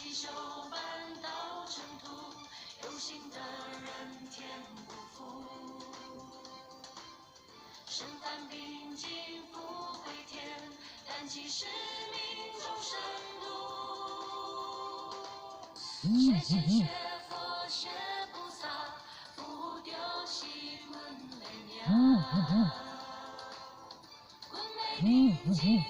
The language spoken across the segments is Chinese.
起手搬到尘土，有心的人天不负。身患病尽复回天，但其使命终生路。学仙学佛学菩萨，不丢弃滚雷娘。滚雷鸣金。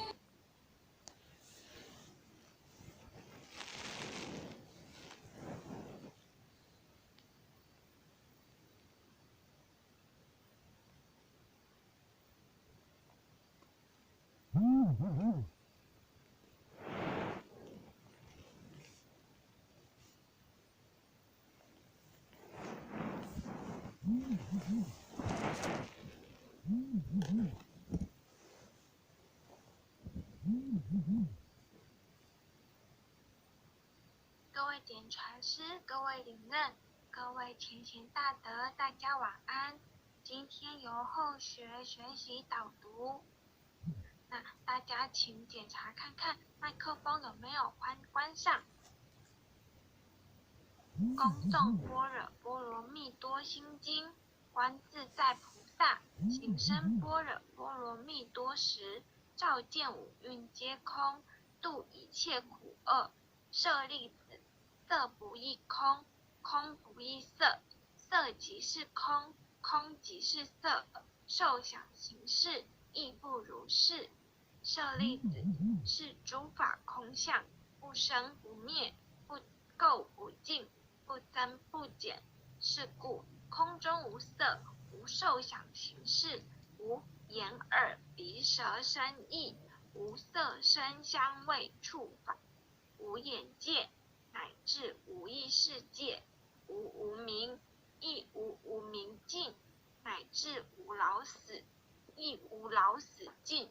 各位点传师，各位领任，各位前贤大德，大家晚安。今天由后学学习导读，那大家请检查看看麦克风有没有关上。恭诵般若波罗蜜多心经，观自在菩萨行深般若波罗蜜多时，照见五蕴皆空，度一切苦厄。舍利子，色不异空，空不异色，色即是空，空即是色，受想行识亦复如是。舍利子，是诸法空相，不生不灭，不垢不净，不增不减。是故空中无色，无受想行识，无眼耳鼻舌身意，无色声香味触法，无眼界，乃至无意识界，无无明，亦无无明尽，乃至无老死，亦无老死尽。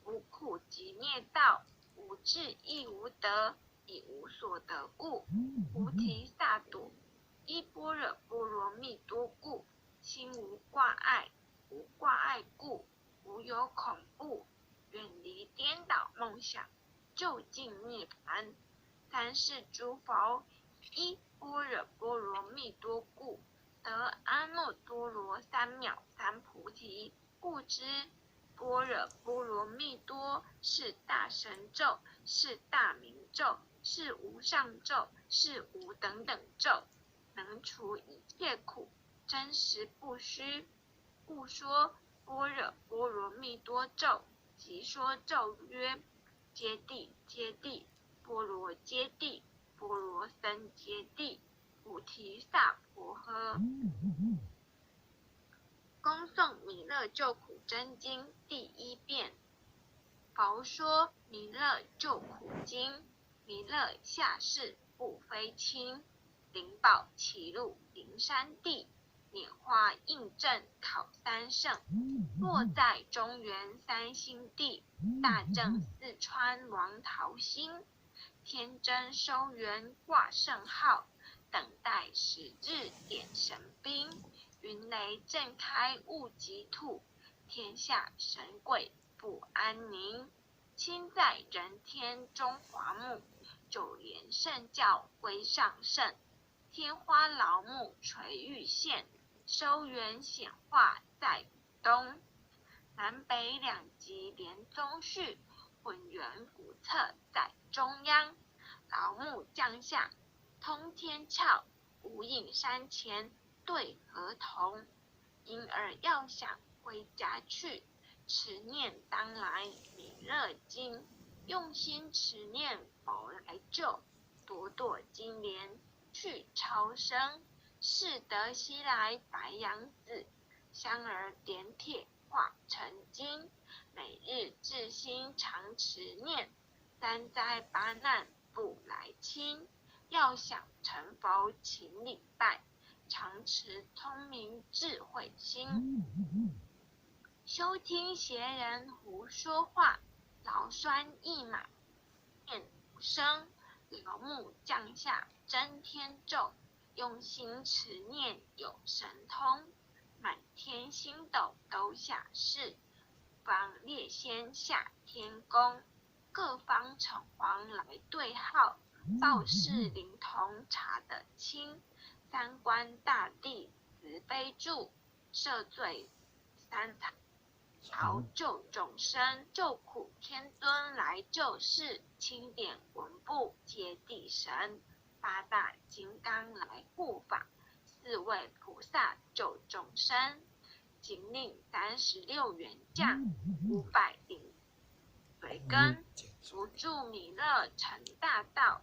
无苦集灭道，无智亦无得，以无所得故，菩提萨埵依般若波罗蜜多故，心无挂碍，无挂碍故，无有恐怖，远离颠倒梦想，究竟涅槃。三世诸佛依般若波罗蜜多故，得阿耨多罗三藐三菩提。故知般若波罗蜜多是大神咒，是大明咒，是无上咒，是无等等咒，能除一切苦，真实不虚。故说般若波罗蜜多咒，即说咒曰：揭谛揭谛，波罗揭谛，波罗僧揭谛，菩提萨婆诃。恭诵弥勒救苦真经第一遍。佛说弥勒救苦经，弥勒下世不非亲，灵宝齐入灵山地，拈花印证考三圣，落在中原三星地，大正四川王桃心，天真收元挂圣号，等待时日点神兵，云雷震开物极吐，天下神鬼不安宁。亲在人天中华木，九莲圣教归上圣，天花老木垂玉线，收元显化在古东。南北两极连宗序，混元古册在中央。老木降下通天窍，无影山前对河童。因而要想回家去，持念当来弥勒经，用心持念佛来救，朵朵金莲去超生。是得西来白羊子，香儿点铁化成金，每日至心常持念，三灾八难不来侵。要想成佛请礼拜，常持通明智慧心。休听邪人胡说话，劳酸一马念无声。老木降下真天咒，用心持念有神通。满天星斗都下世，方列仙下天宫，各方城隍来对号，报事灵童查得清，三官大帝慈悲助，赦罪三曹救众生，救苦天尊来救世，钦点文部接地神，八大金刚来护法，四位菩萨救众生，仅领36员将，500领随跟，扶助弥勒成大道，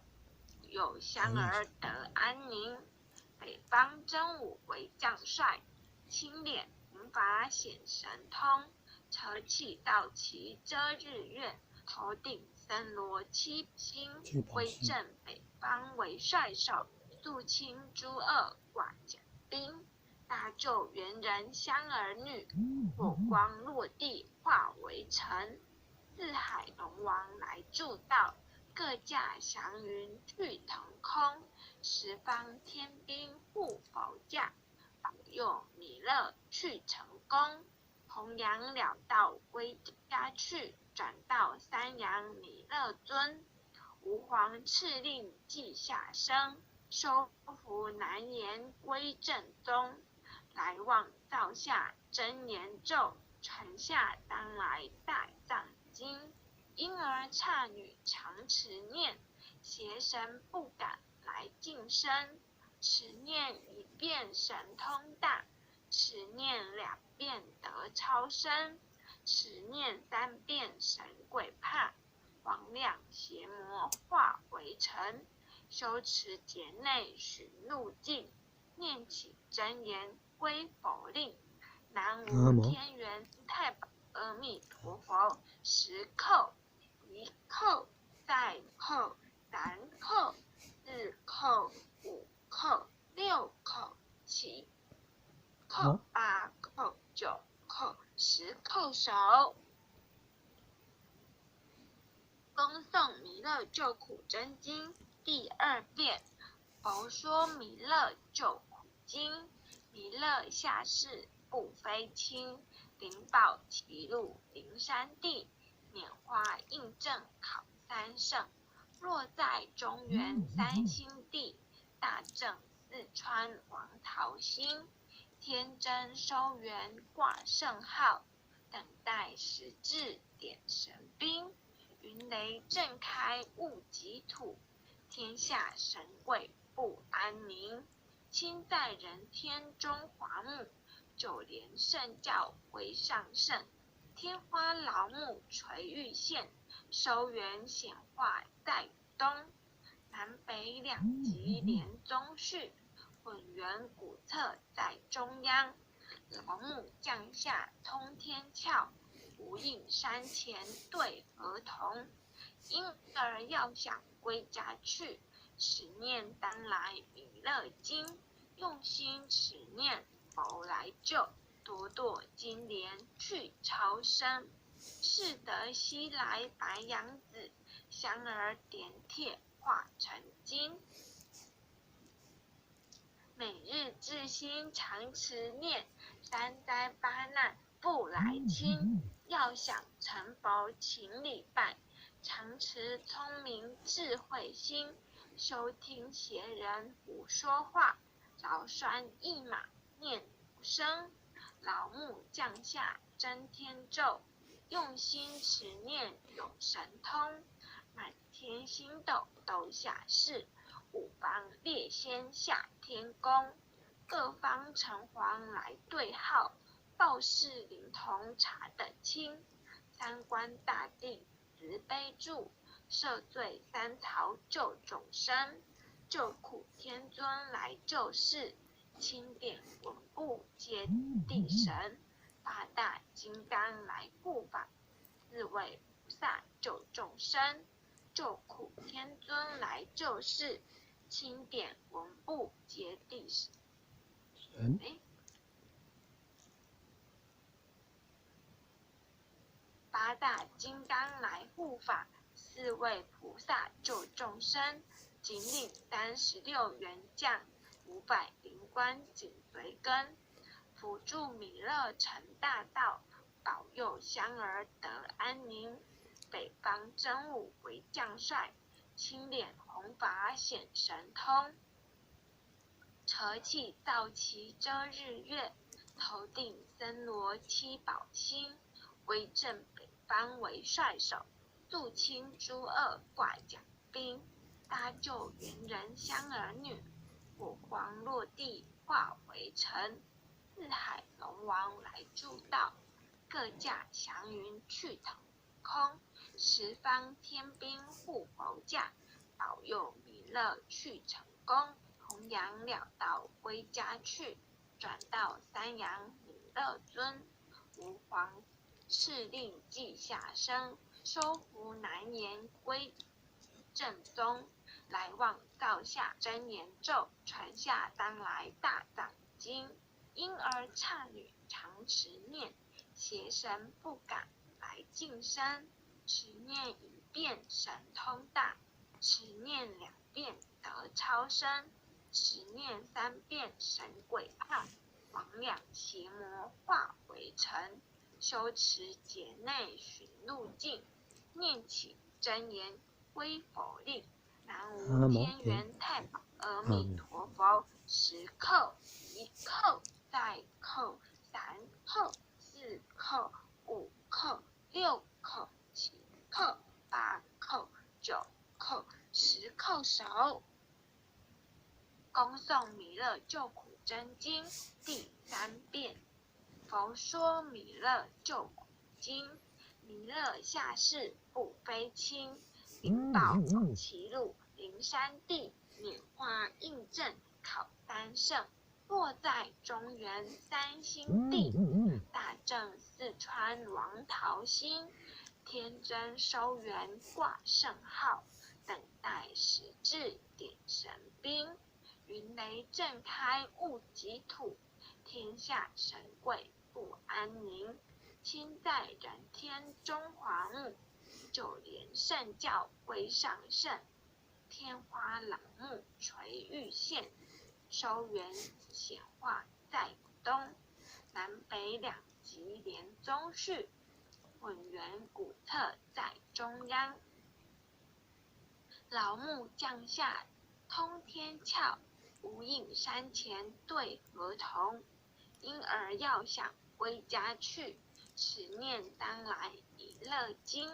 有香儿得安宁。北方真武为将帅，青脸银发显神通，车气道旗遮日月，头顶森罗七星，威震北方为帅首，肃清诸恶挂甲兵。大救猿人香儿女，火光落地化为尘。四海龙王来助道，各驾祥云去腾空。十方天兵护佛驾，保佑弥勒去成功。弘扬了道归家去，转到三阳弥勒尊。吾皇敕令记下生，收服难言归正宗。来往造下真言咒，传下当来大藏经。婴儿刹女常持念，邪神不敢来近身。持念一遍神通大，持念2遍得超生，持念3遍神鬼怕。魍魉邪魔化为尘，修持劫内寻路径。念起真言归佛令，南无天元太保阿弥陀佛。10叩，1叩，再叩，3叩，4叩，5叩，6叩，7叩，8叩，9叩，10叩首。恭诵弥勒救苦真经第2遍。佛说弥勒救苦经，弥勒下世不非轻，灵宝齐入灵山地，拈花印证考三圣。若在中原3星地，大正四川王桃心，天真收元挂圣号，等待时至点神兵。云雷震开雾极土，天下神鬼不安宁。亲在人天中华木，就连圣教为上圣。天花老母垂玉线，收元显化在东。南北2极连宗序，混元古册在中央。老母降下通天窍，无影山前对儿童。婴儿要想归家去，持念当来弥勒经。用心持念佛来救，朵朵金莲去超生。是得西来白羊子，香儿点铁化成金。每日至心常持念，三灾八难不来侵。要想成佛请礼拜，常持聪明智慧心。收听邪人胡说话，劳酸一马念无声。老母降下真天咒，用心持念有神通。满天星斗都下世，五方列仙下天宫。各方城隍来对号，报事灵童查得清。三官大帝慈悲助，赦罪三曹救众生。救苦天尊来救世，钦点文部接地神。八大金刚来护法，四位菩萨救众生。救苦天尊来救世，钦点文部接地神。八大金刚来护法，四位菩萨救众生。仅领36员将，500灵官紧随跟，辅助弥勒成大道，保佑香儿得安宁。北方真武为将帅，青脸弘法显神通。车气造旗遮日月，头顶森罗七宝星。威震北方为帅手，肃清诸恶挂甲兵。搭救猿人香儿女，火光落地化为尘。四海龙王来助道，各驾祥云去腾空。十方天兵护佛驾，保佑弥勒去成功。弘扬了道归家去，转到三阳弥勒尊。吾皇敕令记下生，收服南延归正宗。来往造下真言咒，传下当来大藏经。婴儿刹女常持念，邪神不敢来近身。持念一遍神通大，持念两遍得超生。持念三遍神鬼怕，魍魉邪魔化为尘。修持劫内寻路径，念起真言归佛令。南无天元太保阿弥陀佛。10叩1叩再叩3叩4叩5叩6叩7叩8叩9叩10叩首。恭诵弥勒救苦真经第3遍。佛说弥勒救苦经，弥勒下世不非轻。灵宝走歧路灵山地，拈花印证考三圣。落在中原三星地，大正四川王桃心。天真收元挂圣号，等待时至点神兵。云雷震开雾极土，天下神鬼不安宁。亲在人天中华木，就连圣教归上圣。天花朗木垂玉线，收元显化在东。南北两极连宗序，混元古册在中央。老木降下通天窍，无影山前对河童。婴儿要想归家去，持念当来弥勒经。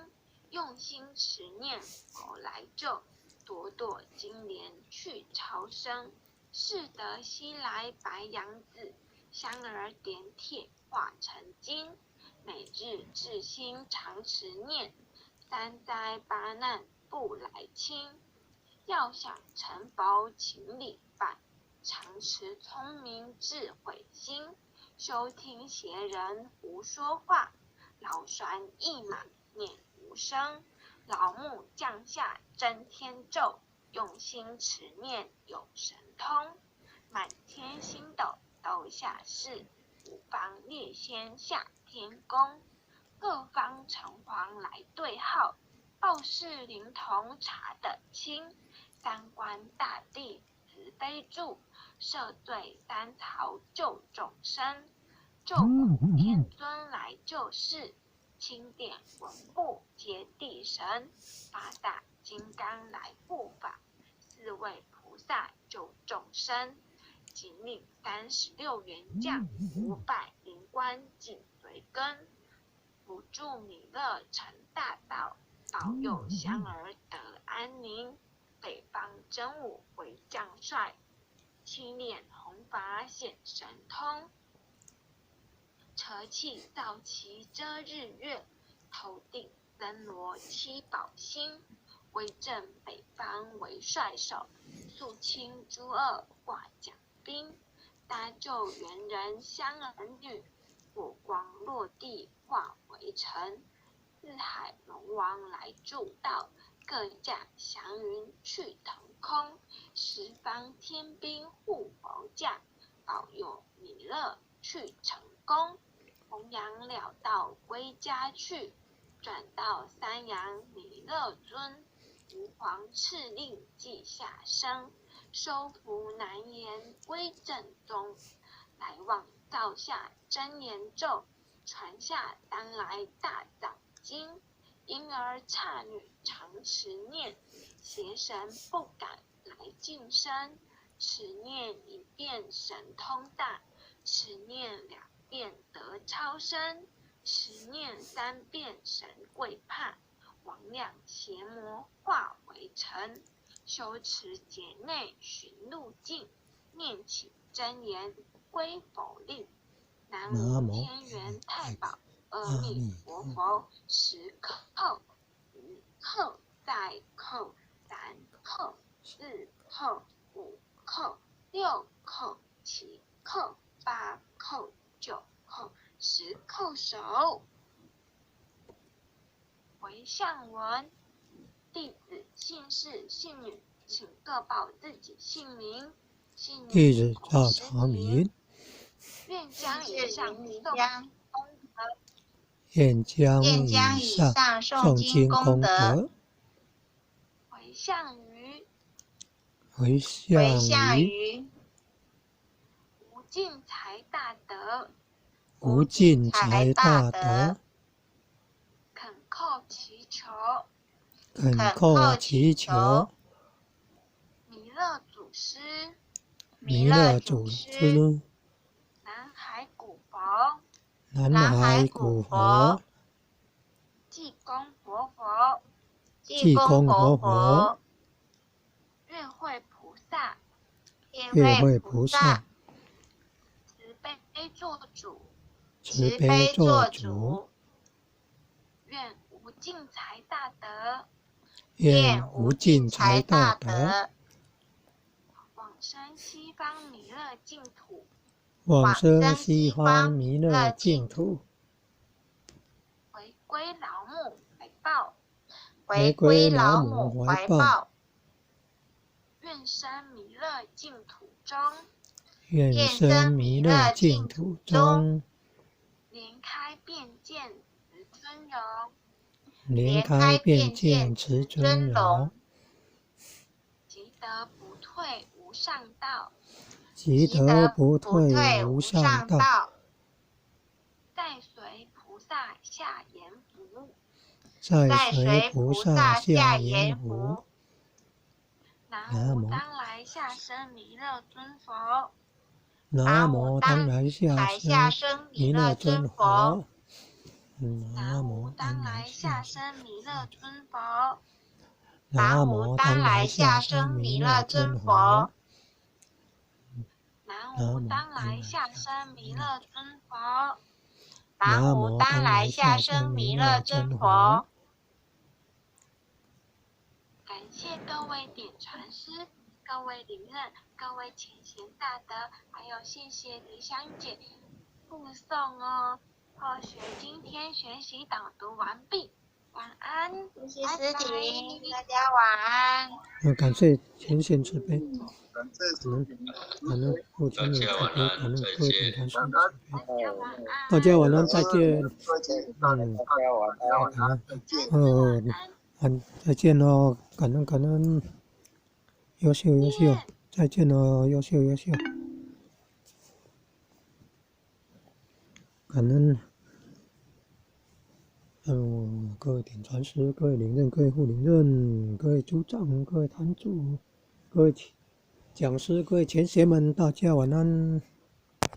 用心持念佛来救，朵朵金莲去超生。是得西来白羊子，香儿点铁化成金。每日至心常持念，三灾八难不来侵。要想成佛请礼拜，常持聪明智慧心。休听邪人胡说话，老船一马念无声。老木降下真天咒，用心持念有神通。满天星斗都下世，五方列仙下天宫。各方城隍来对号，报事灵童查得清。三官大帝慈悲助，赦罪三曹救众生。救苦天尊来救世，钦点文部接地神。八大金刚来护法，四位菩萨救众生。仅领36员将，500灵官紧随跟。辅助弥勒成大道，保佑香儿得安宁。北方真武为将帅，青脸弘法显神通。车气造旗遮日月，头顶森罗七宝星。威震北方为帅手，肃清诸恶挂甲兵。搭救猿人香儿女，火光落地化为尘。四海龙王来助道，各驾祥云去腾空。十方天兵护佛驾，保佑弥勒去成功。弘扬了道归家去，转到三阳弥勒尊。吾皇敕令记下生，收服南延归正宗。来往造下真言咒，传下当来大藏经。因而差女常持念，邪神不敢来近身。持念一遍神通大，持念2遍得超生，持念3遍神贵怕，魍魉邪魔化为尘。修持劫内寻路径，念起真言归否令。南无天元太保阿弥陀佛，10叩、5叩、再叩、3叩、4叩、5叩、6叩、7叩、8叩、9叩、10叩首。回向文：弟子姓氏姓女，请各报自己姓名。姓弟女子赵长明，愿将以上诵功德愿将以上诵经功德回向于回向于无尽财大德，无尽财大德，恳叩祈求恳叩祈求弥勒祖师、弥勒祖师、南海古佛、南海古佛、济公活佛、济公活佛、月会菩萨、月会菩萨、慈悲做主、慈悲做主，愿无尽财大德愿无尽财大德往生西方弥勒净土，往生西方弥勒净土，回归老母怀抱，回归老母怀抱，愿生弥勒净土中，愿生弥勒净土中，莲开遍见慈尊容，莲开遍见慈尊容，即得不退无上道，即得不退无上道，再随菩萨下言福，再随菩萨下言福。南无当来下生弥勒尊佛，南无当来下生弥勒尊佛，南无当来下生弥勒尊佛，南无当来下生弥勒尊佛，南无当来下生弥勒尊佛，南无当来下生弥勒尊佛。感谢各位点传师、各位灵人、各位前贤大德，还有谢谢理想姐附送哦。或许今天学习导读完毕，晚安，谢谢师婷，大家晚安。感谢前贤慈悲，感恩父亲的慈悲，感恩各位点传师的慈悲。大家晚安。大家晚安，再见。大家晚安，再见。再见喽，感恩，优秀，再见喽，优秀，感恩，各位点传师，各位灵任，各位护灵任，各位组长，各位坛主，各位讲师，各位前贤们，大家晚安。